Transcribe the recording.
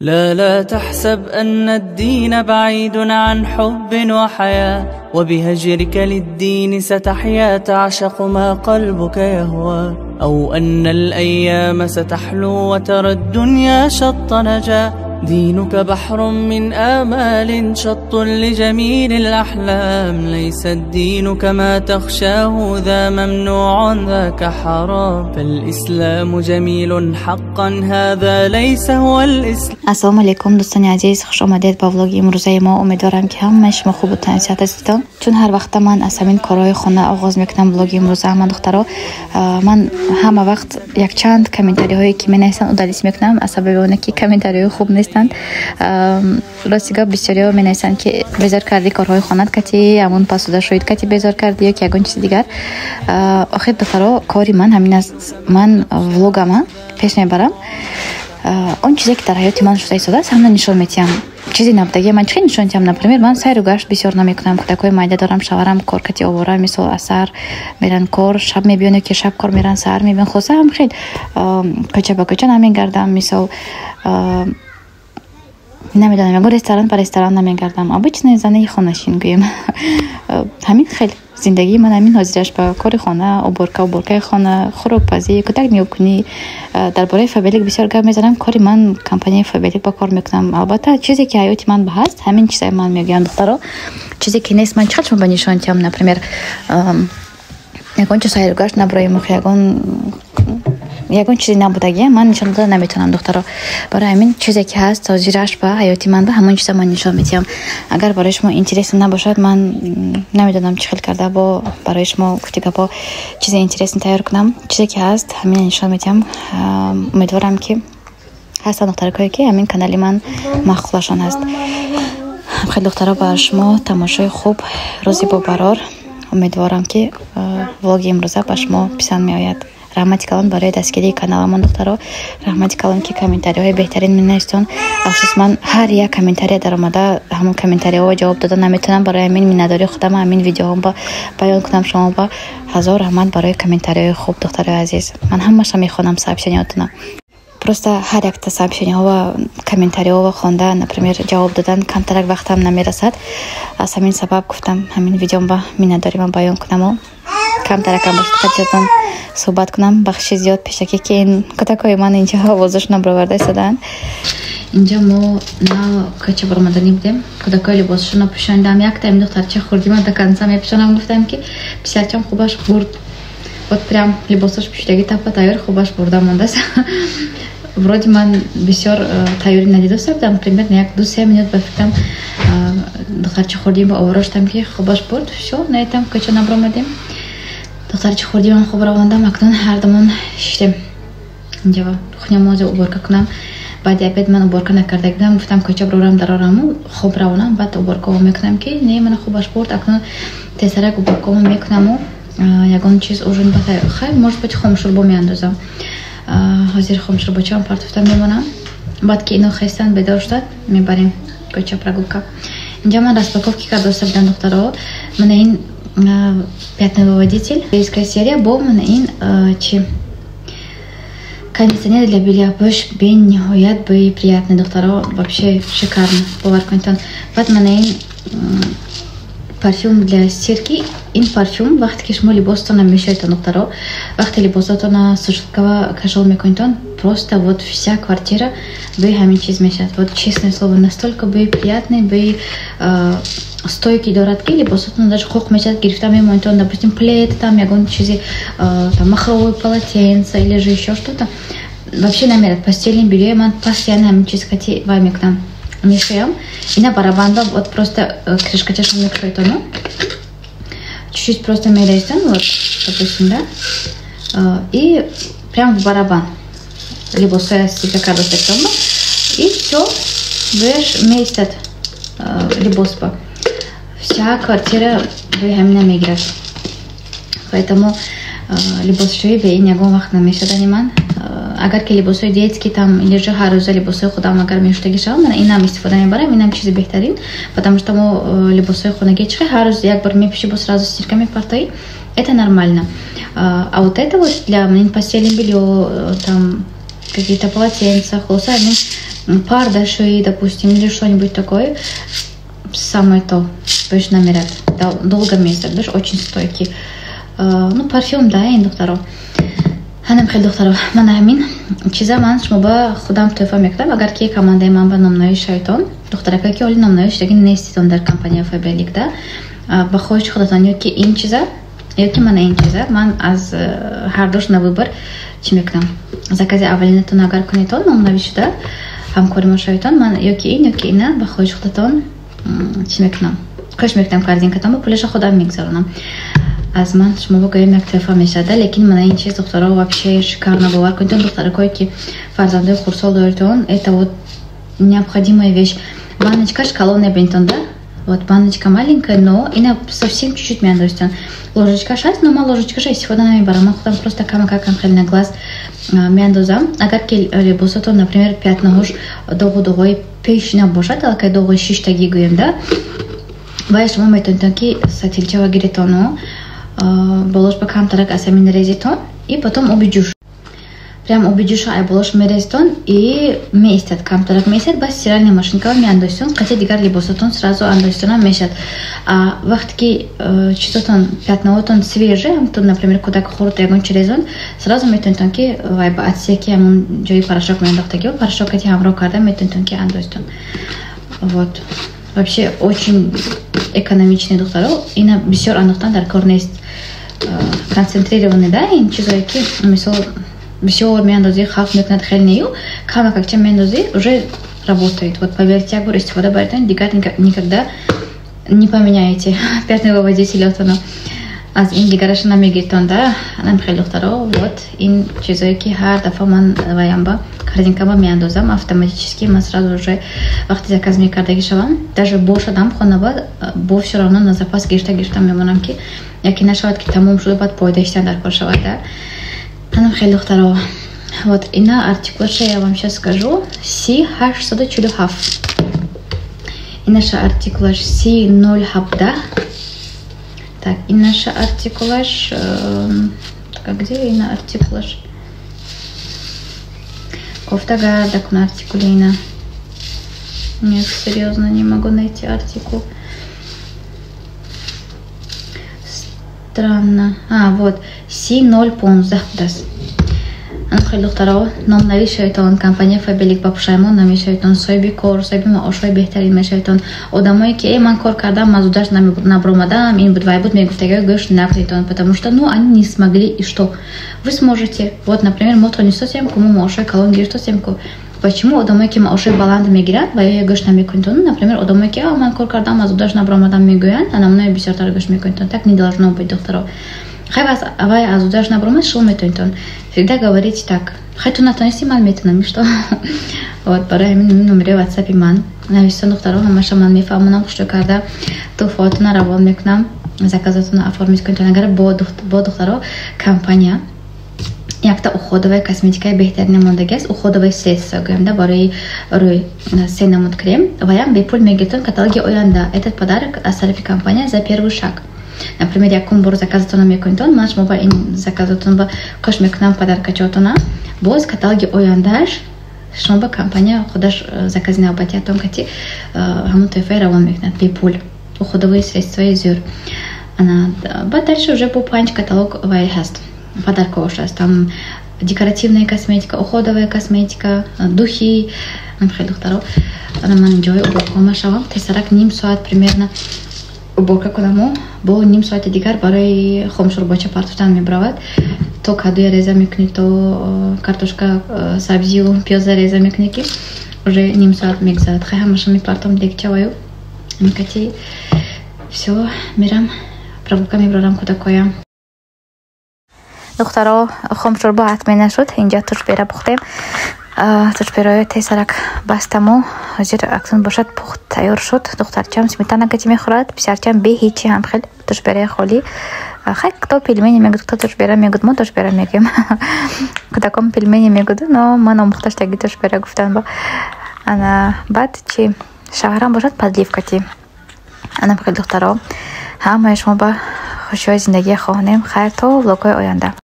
لا تحسب أن الدين بعيد عن حب وحياة، وبهجرك للدين ستحيا تعشق ما قلبك يهوى، أو أن الأيام ستحلو وترى الدنيا شط نجاة. دينك بحر من آمال شط لجميل الأحلام، ليس الدين كما تخشاه ذا ممنوع ذاك حرام، فالإسلام جميل حقا هذا ليس هو الإسلام. السلام علیکم دوستان عزیز، خوش آمدید با ولاگ امروزه ما. امیدوارم که همه شما خوب و تندرست هستید، چون هر وقت من از همین کارهای خانه آغاز میکنم ولاگ امروزه. من دخترها من همه وقت یک چند کامنتاری هایی که مینویسن ادالیس میکنم از سبب اون که کامنتاری خوب نیستن. راستیگاه بسیاری مینویسن که بیزار کردی کارهای خانه کتی همون پاسوده شوید کتی بیزار کردی یا که یگان چیز دیگر. آخر دخترها کاری من همین است، من ولاگم پیش میبرم اون چیزی که در حیات من شده است همون نشون میدم. چیزی نبودگی من چی نشون میدم؟ نپرمیر من سیر و گشت بسیار نمیکنم، کودکای مایده دارم، شوهرم کار کتی آواره، مثلا اثر میرن کار، شب میبینه که شب کار میرن، سحر میبین خواسته هم خیلی کوچه با کوچه نمیگردم، مثلا نمیدونم اگر رستوران پر رستوران نمیگردم، обычная زنه خانه‌شین گویم. همین خیلی زندگی من همین حاضرش با کار خانه، اوبرکای خانه، خوراک‌پزی، کتک میوکنی. درباره فابریک بسیار گپ میزنم. کاری من کمپانی فابریک با کار میکنم. البته چیزی که حیاتی من هست همین چیزای من میگم دخترها. چیزی که نیست من چقدر به نشون میدم. نپرمیر یگان چه سایر گشت نبرای مخ یگان چیزی نبودگی من نشون دادن نمیتونم دخترها. برای همین چیزی که هست توضیحش به حیاتی من به همون چیزا من نشون میدم. اگر برای شما اینترس نباشد من نمیدونم چه خیلی کرده با برای شما گفتگو با چیز اینترس تیار کنم. چیزی که هست همین نشون میدم. امیدوارم که هستن دخترایی که همین کانال من مخلوقشان هست. خیلی دخترها برای شما تماشای خوب، روزی با برار. امیدوارم که ولاگ امروزه به شما پسند میآید. رحمتی کلان برای دستگیری کانال من دخترها. رحمتی کلان که کامنتاری های بهترین مینویسن. افسوس من هر یک کامنتاری در اومده همون کامنتاری ها جواب دادن نمیتونم. برای همین مینداری خودم همین ویدیو هم با بیان کنم. شما با هزار رحمت برای کامنتاری های خوب دخترای عزیز. من همش میخونم سابشنیاتونم. просто هر یک سابشنی ها و کامنتاری ها و خوانده نپرمیر جواب دادن کمتر یک وقت هم نمیرسد. از همین سبب گفتم همین ویدیو با مینداری من بیان کنم و کمتر کم باشد صحبت کنم. بخشی زیاد پیشکی که این کتکای من اینجا آوازش نبرآورده شدن. اینجا ما نه کچه برآمدنی بودیم، کتکای لباسشون رو پوشاندم. یک تایم دخترچه خوردیم و دکانسا میپوشانم. گفتم که پسرچم خوبش برد بود، پرام لباسش پوشیدگی تپا تایار خوبش برده مونده است. вроде من بسیار تایاری ندیده بودم. примерно یک 2-3 минут بفکرم دخترچه خوردیم با آوارشتم که خوبش برد. شو نیتم کچه نبرآمدیم. دخترچه خوردیم من خوب رواندم. اکنون هر دومون شدیم اینجا خونه موزه اوبرکا کنم. بعد ابد من اوبرکا نکرده بودم. گفتم کچه برورم درارم و خوب روانم. بعد اوبرکا میکنم که نه من خوبش برد. اکنون تسرک اوبرکا میکنم و یگان چیز اورژن بتا خیلی может быть خامشوربا میاندازم. حاضر خامشورباچم پارتوفتم میمونم. بعد که اینو خستن بیدار شد میبریم کچه прогулка. اینجا من распаковки کردم بودم دخترها. من این пятновыводитель корейская серия был من این چی кондиционер для белья بوش بین نهایت به приятный دخترها. вообще шикарно باور کنید. بعد من این парфюм для стирки. این парфюм وقتی که شما لباستون میشوید دخترها، وقتی لباساتون сушилкава кашал میکنید просто вот вся квартира به همین چیز میشد. вот честное слово настолько به приятный به стойкий دارد که لباساتون даже خوب میشد گرفته میمونید. допустим плед там ягон чизи там махровое полотенце или же еще что-то вообще намерет. постельное белье man постоянно همین چیز کتی وای میکنم میشویم. اینا барабанда вот просто крышкачашон میکشوید оно чуть-чуть просто меряйся, вот, допустим, да, и прям в барабан, либо себе кадастр дома, и все, будешь месяц, либо спа. Вся квартира временно миграет, поэтому либосшои به این یگان وقت نمیشدنی من. اگر که لباسای детский там или же هر روزه لباسای خودم اگر میشتگی شام من اینم استفاده میبرم. اینم چیز بهترین потому что мы لباسای خونگی چه هر روز یک بار میپوشی با сразу стирка میپارтай. это нормально. А вот это вот для постельное белье там какие-то полотенца, холоса, они пар дошли, допустим, или что-нибудь такое, самое то, бишь намерят, долго месяц, бишь очень стойкий. Ну, парфюм, да, и доктору. Ханам хел доктору, мана амин. Чиза ман шмоба худам тофа мектаб, агар ки команда имам ба номнаи шайтон, доктора каки оли номнаи шайтон неститон дар компания Фаберлик, да. Ба хоиш худатон ёки ин чиза, ёки мана ин чиза, ман аз ҳардош на выбор чи мекунам. Закази аввалинатон агар кунитон номнаи шуда, ҳамкори мо шайтон, ман ёки ина ба хоиш худатон чи мекунам. Кош мекунам корзинкатон, ба пулаша худам мегзаронам. از من شما بگویم یک طرفه میشده لیکن من این چیز دخترها вообще шикарно باور کنید دخترکایی که فرزنده خردسال دارتون это вот необходимая вещь. Баночка шоколадная бентон, да? Вот баночка маленькая, но она совсем чуть-чуть мяндостен. Ложечка 6, но мало ложечка 6. Вот она ми барам, там просто камака камхель на глаз мяндозам. Агар ки ребусото, например, 5 ногош долго-долго пешина бошат, алка долго 6 таги гуем, да? Вай шумо метонтон ки сатилчава гиритону болош ба камтарак асамин резитон и потом убежишь. Прям убежишь, а болош мерезитон и местят камтарак местят, бас стиральная машинка мяндостон, хотя дигар либосотон сразу андостона мешат. А вахтки чистотон пятновотон свежий, амтон, например, куда хорот ягон черезон, сразу метонтон ки вай ба отсеки амун джои порошок мяндохтаги, порошок эти амро карда метонтон ки андостон. Вот. Вообще очень экономичный докторов, и на бисер андохтан дар корнест концентрированный, да, и чизойки, мисол, бисер мяндози халк мекнат хельнею, кама как чем мяндози уже работает. Вот поверьте, я говорю, если вода баритон, дикат никогда не поменяете пятного водителя, то аз ин дигараш на мегитон, да, нам хел докторов, вот, ин чизойки хар дафаман ваямба, корзинкаба мяндозам, автоматически мы сразу уже вахти заказ ми кардаги шавам, даже больше дам хонаба, бо все равно на запас гишта мемонамки, яки нашават ки тамом шуда бад пойдештан дар кор шавад, да. Нам хел докторов. Вот, и на артикулаша я вам сейчас скажу, C847. И наша артикулаш C0 да. Так, и наша артикулаш, где и на артикулаш? Кофтага, так на артикулина. Нет, серьезно, не могу найти артикул. Странно. А, вот, C0 понзахдас. خیلی دخترها نام نوی شایتان کمپانی فابریک با پشایمان نمی شایتان صاحب کار صاحب معاشای بهترین می شایتان آدمایی که من کار کردم мазудаш набромадам این بود وای بود میگفته که گوش نکنیتون потому что ну они не смогли и что вы сможете вот например мотор не совсем кому معاشای калон гирт совсем почему آدمایی که معاشای بلند میگیرند و یا گوش نمیکنیتون например آدمایی که من کار کردم мазудаш نبромадам میگویند а намной бисёртар гӯш мекунитон так не должно быть докторов хай вас авай азудаш набромад шул метонитон всегда говорите так хайтун натонисти ман метунам что вот барои ҳамин номери ватсапи ман нависон духтаро ҳамаша ман мефаҳмонам что карда туфотуна равон мекунам заказотуна оформить кунитон агар бо духтаро компания якта уходовая косметикаи беҳтарини мондаги аст уходоваи средства гӯям да барои рӯй се намуд крем ваям бепул мегиртон каталоги оянда этот подарок аз тарафи компания за первый шаг. Например, якум бор заказатона мекунитон, ман шумо ба ин заказатон кош мекунам подаркачотона, боз каталоги ояндаш шумо ба компания худаш закази навбатиятон кати ҳамон тоҳфаи равон мекунад бепул уходовые средства зюр. Ба дальше уже по 5 каталог вай ҳаст подаркош аст там декоративная косметика, уходовая косметика, духи, хеле духтаро ман ҷои уборкома шавам тесарак ним соат примерно уборка кунаму бо ним соати дигар барои хомшурбоча партофтан мебаравад то кадуя реза мекунӣ то картошка сабзию пиёза реза мекунӣ ки уже ним соат мегзарад хай ҳамаша мепартом дегчаваю микати все мирам прогулка мебарам кӯдакоям духтаро хомшурбо ҳатмӣ нашуд инҷа тушбера пухтем тушберои тесарак бастаму ҳозир аксун бошад пухт тайёр шуд духтарчам сметана кати мехӯрад писарчам бе ҳичи ҳам хел тушбераи холӣ хай кто пельмени мегӯд кто тушбера мегӯд мо тушбера мегӯем кӯдакон пельмени мегӯду но ман омӯхташтаги тушбера гуфтан бо ана баъд чи шаварам бошад подливкати анам хел духтаро ҳамаи шумо ба хушиҳои зиндагӣ хоҳонем хайр то влогҳои оянда.